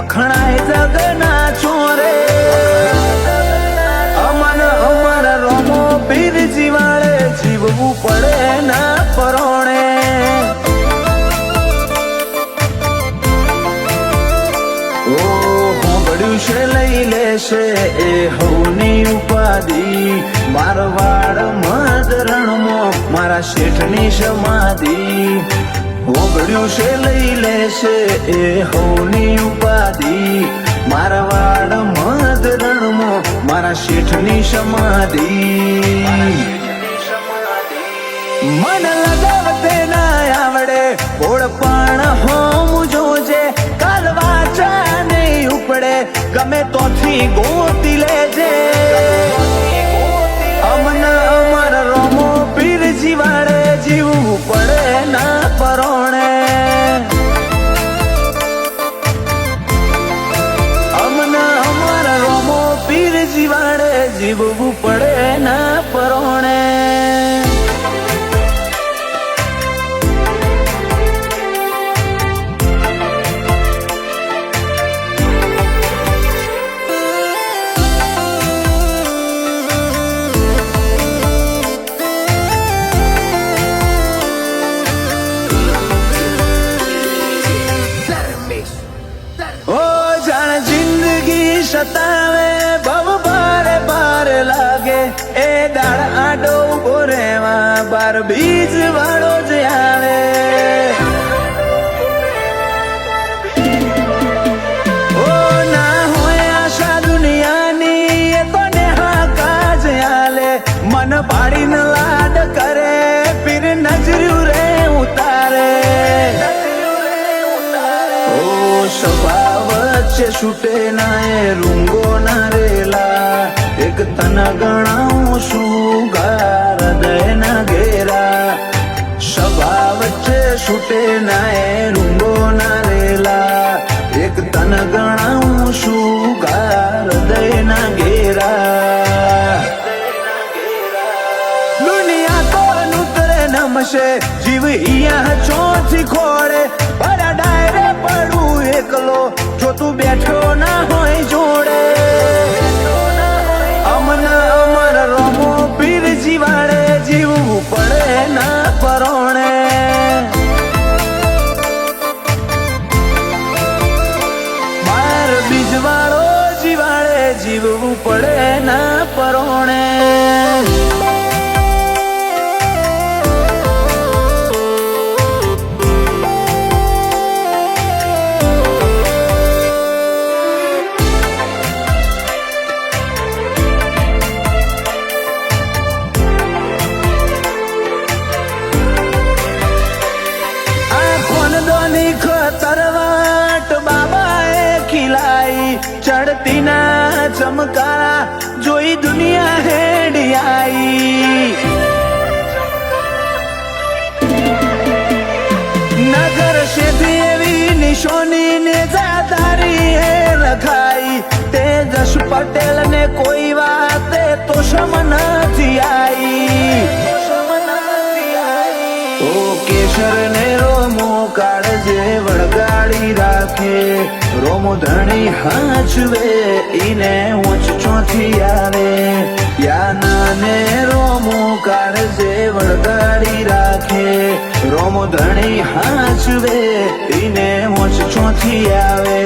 વખણાય જગના ચોરે અમન અમર રોમો પીર જીવાળે જીવવું પડે ના પરોણે છે લઈ લેશે એ હવની ઉપાધિ મારવાડ મદરણમાં મારા શેઠની સમાધિ ઓગળ્યું છે લઈ લેશે એ હવની ઉપાધિ મારવાડ મદરણમાં મારા શેઠની સમાધિ મન લગાવતે ના આવડે ઓળપાણ હોમ જોજે કાલવા ચા નહીં ઉપડે ગમે તોથી ગોતી લેજે અમન અમર રોમો પીર જીવાડે જીવવું પડે ના પરોણે અમન અમર રોમો પીર જીવાડે જીવવું પડે ના પરોણે સતાવે બહુ ભારે ભારે લાગે એ દાળ આડો ઉભો રહેવા બાર બીજ વાળો જ આવે ઓ ના હોય આશા દુનિયાની એ તો નેહા કાજ આલે મન પાડીને લાડ કરે પીર નજર્યું રે ઉતારે ઓ સ્વભાવ વચ્ચે છૂટે ના એ રૂંગો ના રેલા એક તન ગણાવું શું ગાર હૃદય ના ઘેરા સભા વચ્ચે છૂટે ના એ રૂંગો ના રેલા એક તન ગણાવું શું ગાર હૃદય ના ઘેરા દુનિયા તો નૂતરે નમશે જીવ ઈયા ચોથી ખોળે બરા ડાયરે પડું એકલો જો તું બેઠો ના હોય જોડે અમન અમર રોમો પીર જીવાડે જીવવું પડે ના પરોણે બાર બીજ વાળો જીવાડે જીવવું પડે ના પરોણે તરવાટ બાબાએ ખીલાઈ ચડતી ના ચમકારા જોઈ દુનિયા હેડી આઈ નગર શેઠી એવી નિશોની ને જાદારી હે રખાઈ તેજસ પટેલ ને કોઈ વાતે તો શમ નથી આઈ ઓ કેશર ને રોમો કાળજે વળગાડી રાખે રોમો ધણી હાચવે ઈને ઊંચ ચોથી આવે યાના ને રોમો કાળજે વળગાડી રાખે રોમો ધણી હાચવે ઈને ઊંચ ચોથી આવે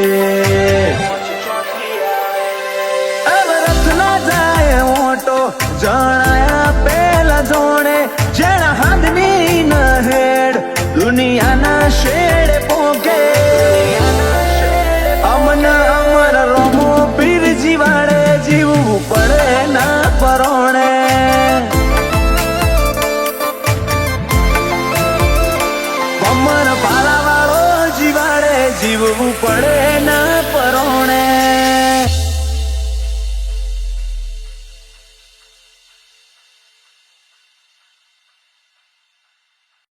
અવરથ ના જાય ઓટો જણાયા પેલા જોણે જેણા હાથની ન હેડ દુનિયાના શેડે પોકે અમન અમર રોમો પીર જીવાડે જીવવું પડે ના પરોણે અમર પાલા વાળો જીવાડે જીવવું પડે ના